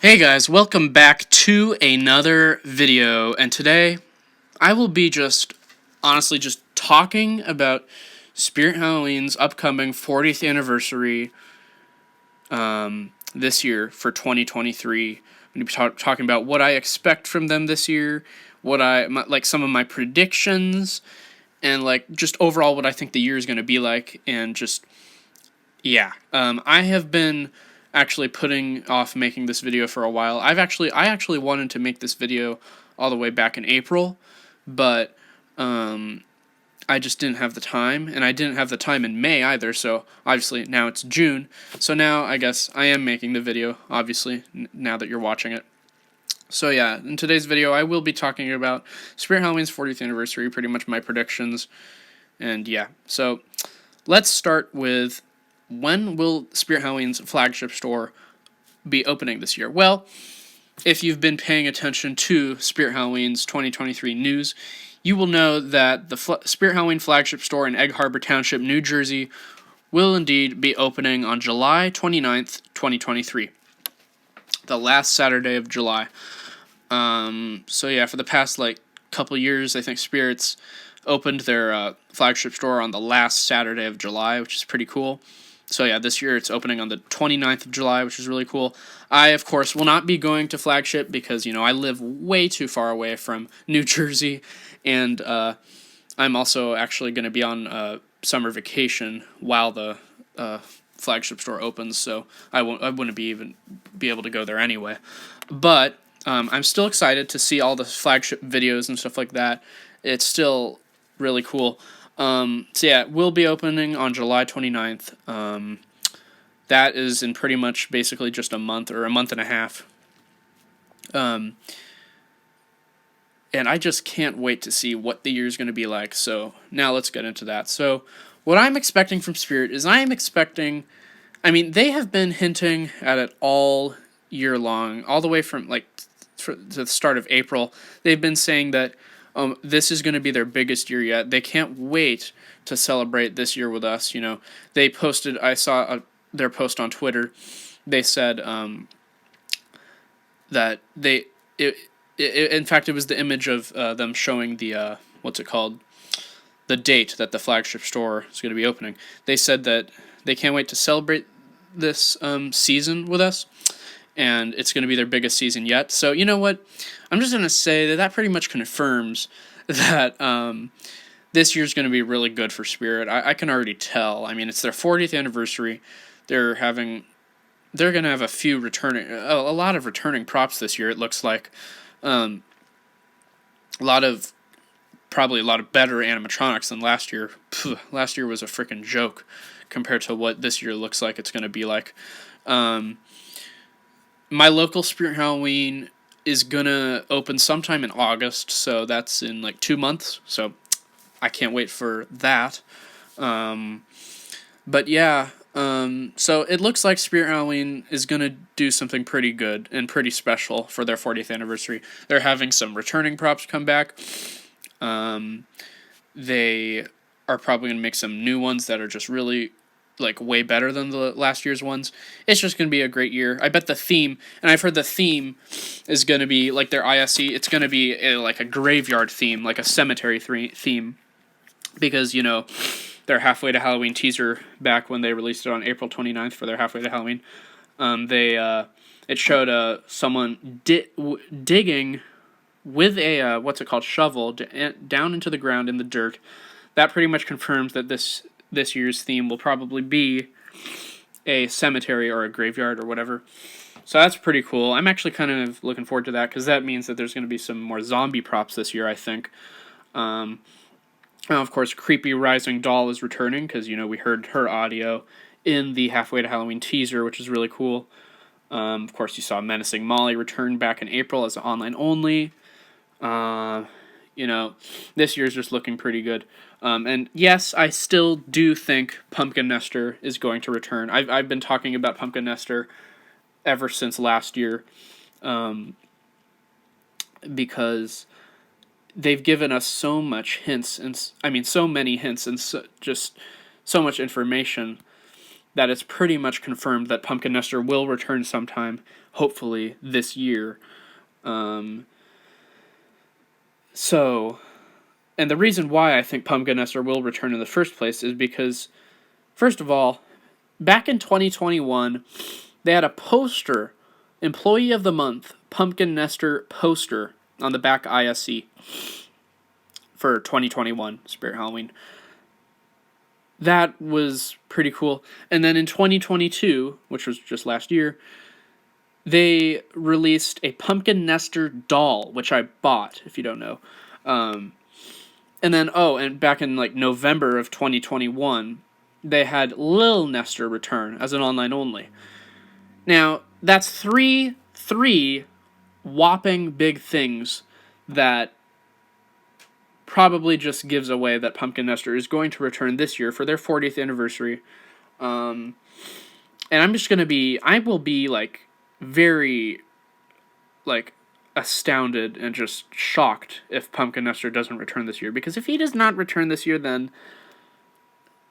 Hey guys, welcome back to another video, and today I will be honestly just talking about Spirit Halloween's upcoming 40th anniversary this year for 2023. I'm going to be talking about what I expect from them this year, some of my predictions, and just overall what I think the year is going to be like, and I have been actually putting off making this video for a while. I actually wanted to make this video all the way back in April, but I just didn't have the time, and I didn't have the time in May either. So obviously now it's June. So now I guess I am making the video. Obviously now that you're watching it. So yeah, in today's video I will be talking about Spirit Halloween's 40th anniversary, pretty much my predictions, and yeah. So let's start with, when will Spirit Halloween's flagship store be opening this year? Well, if you've been paying attention to Spirit Halloween's 2023 news, you will know that the Spirit Halloween flagship store in Egg Harbor Township, New Jersey, will indeed be opening on July 29th, 2023. The last Saturday of July. So yeah, for the past couple years, I think Spirit's opened their flagship store on the last Saturday of July, which is pretty cool. So yeah, this year it's opening on the 29th of July, which is really cool. I, of course, will not be going to flagship because, I live way too far away from New Jersey, and I'm also actually going to be on summer vacation while the flagship store opens, so I wouldn't be able to go there anyway. But I'm still excited to see all the flagship videos and stuff like that. It's still really cool. So yeah, we'll be opening on July 29th. That is in pretty much basically just a month or a month and a half. And I just can't wait to see what the year's going to be like. So now let's get into that. So what I'm expecting from Spirit is they have been hinting at it all year long, all the way from to the start of April. They've been saying that this is going to be their biggest year yet. They can't wait to celebrate this year with us. They posted, I saw their post on Twitter. They said that in fact, it was the image of them showing the, the date that the flagship store is going to be opening. They said that they can't wait to celebrate this season with us, and it's going to be their biggest season yet. So you know what? I'm just going to say that pretty much confirms that this year's going to be really good for Spirit. I can already tell. It's their 40th anniversary. They're going to have a lot of returning props this year, it looks like. Probably a lot of better animatronics than last year. Last year was a freaking joke compared to what this year looks like it's going to be like. My local Spirit Halloween is gonna open sometime in August, so that's in 2 months, so I can't wait for that. But yeah, so it looks like Spirit Halloween is gonna do something pretty good and pretty special for their 40th anniversary. They're having some returning props come back. They are probably gonna make some new ones that are just really way better than the last year's ones. It's just going to be a great year. I bet the theme, and I've heard the theme is going to be their ISE. It's going to be a graveyard theme, like a cemetery theme, because their Halfway to Halloween teaser back when they released it on April 29th for their Halfway to Halloween. It showed someone digging with a shovel down into the ground in the dirt. That pretty much confirms that this year's theme will probably be a cemetery or a graveyard or whatever. So that's pretty cool. I'm actually kind of looking forward to that because that means that there's going to be some more zombie props this year, I think. Now, of course, Creepy Rising Doll is returning because, we heard her audio in the Halfway to Halloween teaser, which is really cool. Of course, you saw Menacing Molly return back in April as online only. This year's just looking pretty good. And yes, I still do think Pumpkin Nester is going to return. I've been talking about Pumpkin Nester ever since last year, because they've given us so much hints, and so many hints, and just so much information that it's pretty much confirmed that Pumpkin Nestor will return sometime, hopefully this year. So, and the reason why I think Pumpkin Nestor will return in the first place is because, first of all, back in 2021, they had a poster, Employee of the Month, Pumpkin Nestor poster on the back ISC for 2021 Spirit Halloween. That was pretty cool. And then in 2022, which was just last year, they released a Pumpkin Nestor doll, which I bought, if you don't know. And then, and back in like November of 2021, they had Lil Nestor return as an online only. Now, that's three whopping big things that probably just gives away that Pumpkin Nestor is going to return this year for their 40th anniversary. And I will be like very like astounded and just shocked if Pumpkin Nestor doesn't return this year, because if he does not return this year, then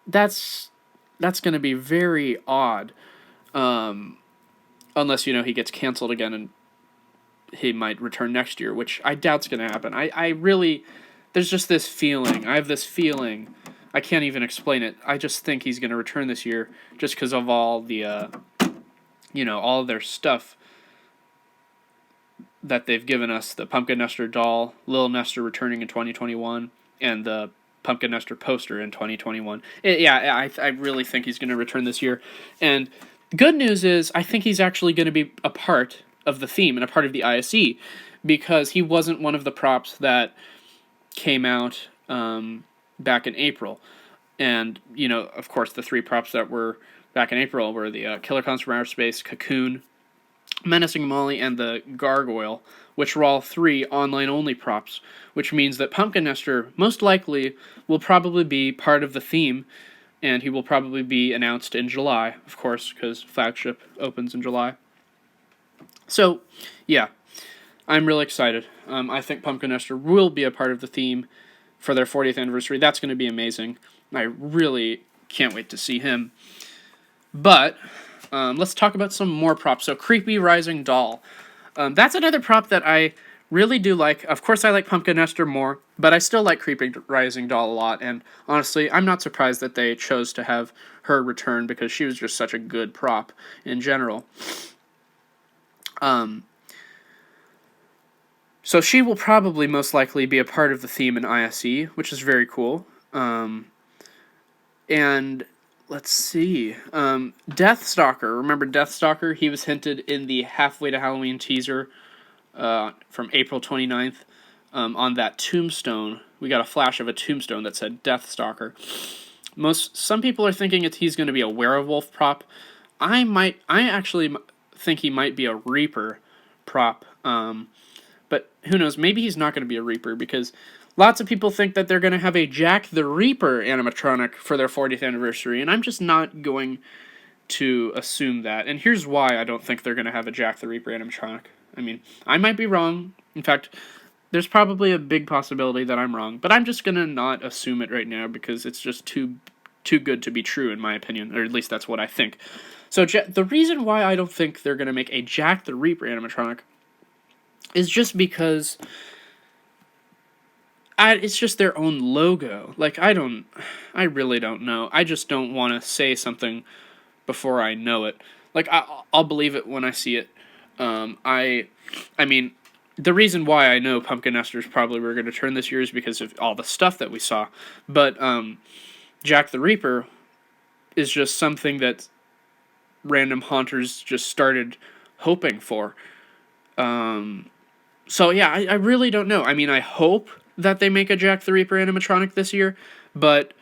that's going to be very odd. Unless, he gets canceled again and he might return next year, which I doubt's going to happen. I really, there's just this feeling. I have this feeling. I can't even explain it. I just think he's going to return this year just because of all the, all of their stuff that they've given us. The Pumpkin Nestor doll, Lil Nestor returning in 2021, and the Pumpkin Nestor poster in 2021. I really think he's going to return this year. And good news is I think he's actually going to be a part of the theme and a part of the ISE, because he wasn't one of the props that came out back in April. And, of course, the three props that were back in April were the Killer Clowns from Outer Space, Cocoon, Menacing Molly, and the Gargoyle, which were all three online-only props, which means that Pumpkin Nestor most likely will probably be part of the theme, and he will probably be announced in July, of course, because Flagship opens in July. So, yeah, I'm really excited. I think Pumpkin Nestor will be a part of the theme for their 40th anniversary. That's going to be amazing. I really can't wait to see him. But let's talk about some more props. So, Creepy Rising Doll. That's another prop that I really do like. Of course, I like Pumpkin Nestor more, but I still like Creepy Rising Doll a lot. And honestly, I'm not surprised that they chose to have her return, because she was just such a good prop in general. So she will probably most likely be a part of the theme in ISE, which is very cool. And let's see. Deathstalker. Remember Deathstalker? He was hinted in the Halfway to Halloween teaser from April 29th. On that tombstone, we got a flash of a tombstone that said Deathstalker. Some people are thinking he's going to be a werewolf prop. I actually think he might be a Reaper prop. But who knows? Maybe he's not going to be a Reaper, because lots of people think that they're going to have a Jack the Reaper animatronic for their 40th anniversary, and I'm just not going to assume that. And here's why I don't think they're going to have a Jack the Reaper animatronic. I mean, I might be wrong. In fact, there's probably a big possibility that I'm wrong, but I'm just going to not assume it right now, because it's just too good to be true, in my opinion, or at least that's what I think. So the reason why I don't think they're going to make a Jack the Reaper animatronic is just because it's just their own logo. Like, I really don't know. I just don't want to say something before I know it. Like, I'll believe it when I see it. I mean, the reason why I know Pumpkin Nestor's probably we're going to turn this year is because of all the stuff that we saw. But Jack the Reaper is just something that random haunters just started hoping for. So yeah, I really don't know. I mean, I hope that they make a Jack the Reaper animatronic this year, but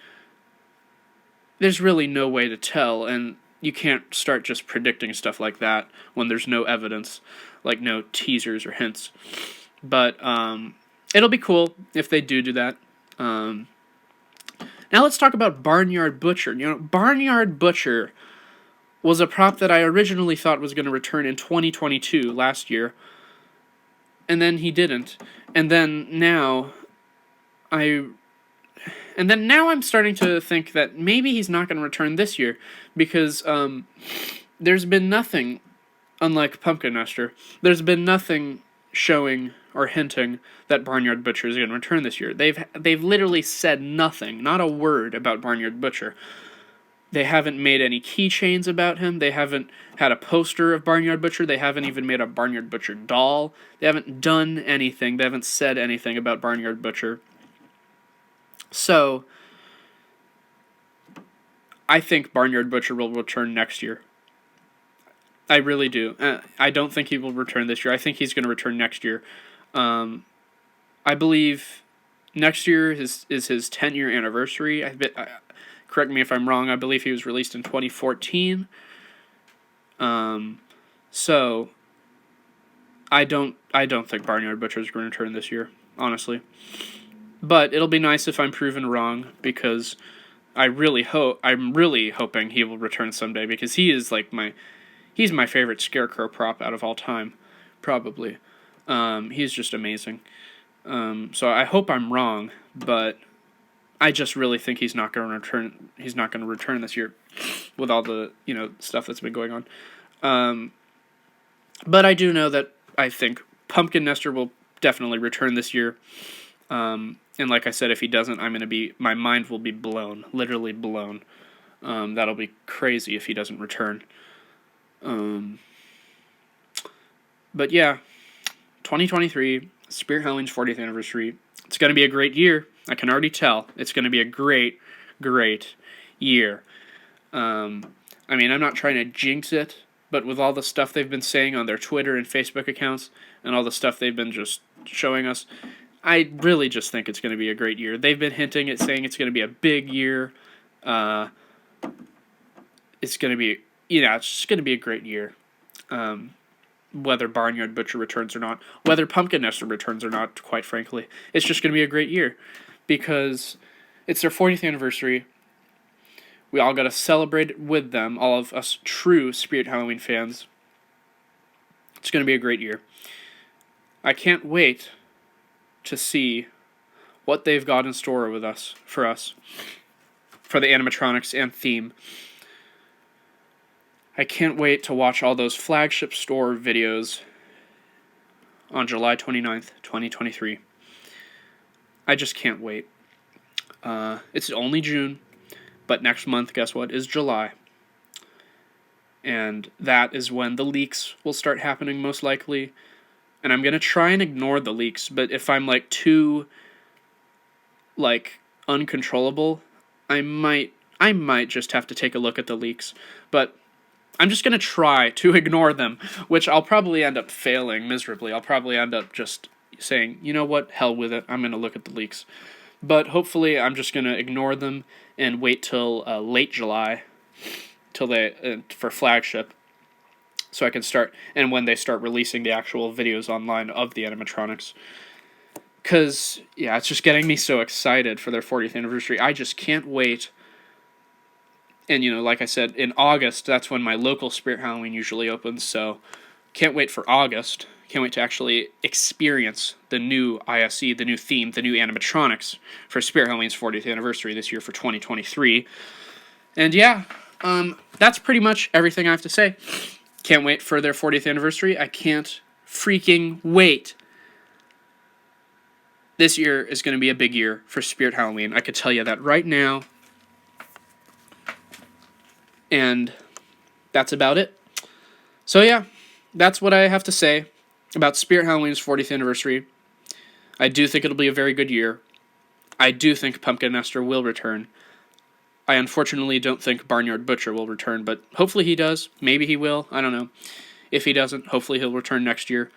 there's really no way to tell, and you can't start just predicting stuff like that when there's no evidence, like no teasers or hints. But it'll be cool if they do that. Now let's talk about Barnyard Butcher. Barnyard Butcher was a prop that I originally thought was going to return in 2022, last year, and then he didn't. And then now, And then now I'm starting to think that maybe he's not going to return this year, because there's been nothing, unlike Pumpkin Nester, there's been nothing showing or hinting that Barnyard Butcher is going to return this year. They've literally said nothing, not a word about Barnyard Butcher. They haven't made any keychains about him. They haven't had a poster of Barnyard Butcher. They haven't even made a Barnyard Butcher doll. They haven't done anything. They haven't said anything about Barnyard Butcher. So, I think Barnyard Butcher will return next year. I really do. I don't think he will return this year. I think he's going to return next year. I believe next year is his 10-year anniversary. Correct me if I'm wrong. I believe he was released in 2014. So I don't think Barnyard Butcher is going to return this year, honestly. But it'll be nice if I'm proven wrong, because I'm really hoping he will return someday, because he's my favorite Scarecrow prop out of all time, probably. He's just amazing. So I hope I'm wrong, but I just really think he's not going to return. He's not going to return this year, with all the stuff that's been going on. But I do know that I think Pumpkin Nester will definitely return this year. And like I said, if he doesn't, my mind will be blown, literally blown. That'll be crazy if he doesn't return. But yeah, 2023, Spirit Halloween's 40th anniversary. It's going to be a great year. I can already tell. It's going to be a great, great year. I'm not trying to jinx it, but with all the stuff they've been saying on their Twitter and Facebook accounts, and all the stuff they've been just showing us, I really just think it's going to be a great year. They've been hinting at saying it's going to be a big year. It's going to be, it's just going to be a great year. Whether Barnyard Butcher returns or not, whether Pumpkin Nester returns or not, quite frankly, it's just going to be a great year, because it's their 40th anniversary. We all got to celebrate it with them, all of us true Spirit Halloween fans. It's going to be a great year. I can't wait to see what they've got in store with us, for the animatronics and theme. I can't wait to watch all those flagship store videos on July 29th, 2023. I just can't wait. It's only June, but next month, guess what, is July. And that is when the leaks will start happening, most likely. And I'm going to try and ignore the leaks, but if I'm too uncontrollable, I might just have to take a look at the leaks. But I'm just going to try to ignore them, which I'll probably end up failing miserably. I'll probably end up just saying, you know what, hell with it, I'm going to look at the leaks. But hopefully I'm just going to ignore them and wait till late July for flagship, so I can start, and when they start releasing the actual videos online of the animatronics. Because, yeah, it's just getting me so excited for their 40th anniversary. I just can't wait. And, like I said, in August, that's when my local Spirit Halloween usually opens, so can't wait for August. Can't wait to actually experience the new ISE, the new theme, the new animatronics for Spirit Halloween's 40th anniversary this year for 2023. And yeah, that's pretty much everything I have to say. Can't wait for their 40th anniversary. I can't freaking wait. This year is going to be a big year for Spirit Halloween. I could tell you that right now. And that's about it. So yeah, that's what I have to say about Spirit Halloween's 40th anniversary. I do think it'll be a very good year. I do think Pumpkin Nester will return. I unfortunately don't think Barnyard Butcher will return, but hopefully he does. Maybe he will. I don't know. If he doesn't, hopefully he'll return next year.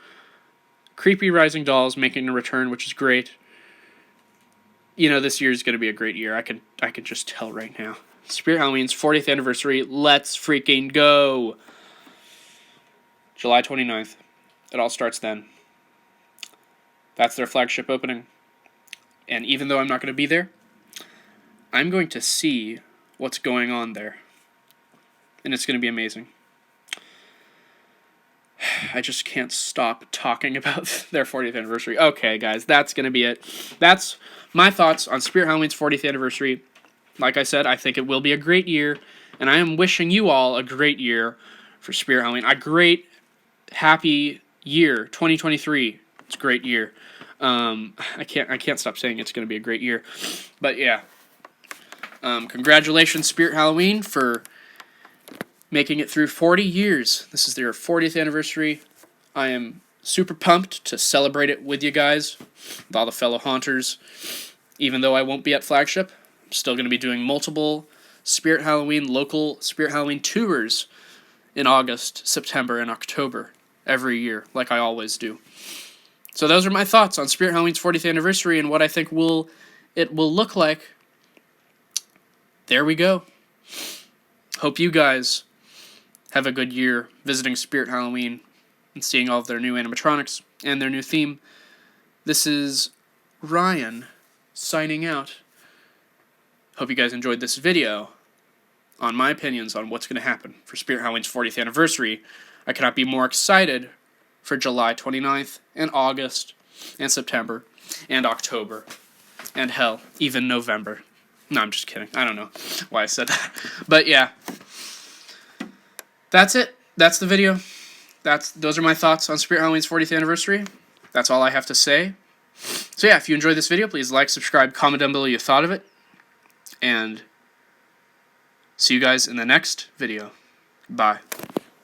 Creepy Rising Dolls making a return, which is great. This year is going to be a great year. I can just tell right now. Spirit Halloween's 40th anniversary. Let's freaking go. July 29th. It all starts then. That's their flagship opening. And even though I'm not going to be there, I'm going to see what's going on there. And it's going to be amazing. I just can't stop talking about their 40th anniversary. Okay, guys, that's going to be it. That's my thoughts on Spirit Halloween's 40th anniversary. Like I said, I think it will be a great year, and I am wishing you all a great year for Spirit Halloween. A great, happy year, 2023. It's a great year. I can't stop saying it's going to be a great year. But yeah, congratulations, Spirit Halloween, for making it through 40 years. This is their 40th anniversary. I am super pumped to celebrate it with you guys, with all the fellow haunters. Even though I won't be at Flagship, I'm still going to be doing multiple local Spirit Halloween tours in August, September, and October every year, like I always do. So those are my thoughts on Spirit Halloween's 40th anniversary and what I think it will look like. There we go. Hope you guys have a good year visiting Spirit Halloween and seeing all of their new animatronics and their new theme. This is Ryan signing out. Hope you guys enjoyed this video on my opinions on what's going to happen for Spirit Halloween's 40th anniversary. I cannot be more excited for July 29th and August and September and October and hell, even November. No, I'm just kidding. I don't know why I said that. But yeah. That's it. That's the video. Those are my thoughts on Spirit Halloween's 40th anniversary. That's all I have to say. So yeah, if you enjoyed this video, please like, subscribe, comment down below what you thought of it. And see you guys in the next video. Bye.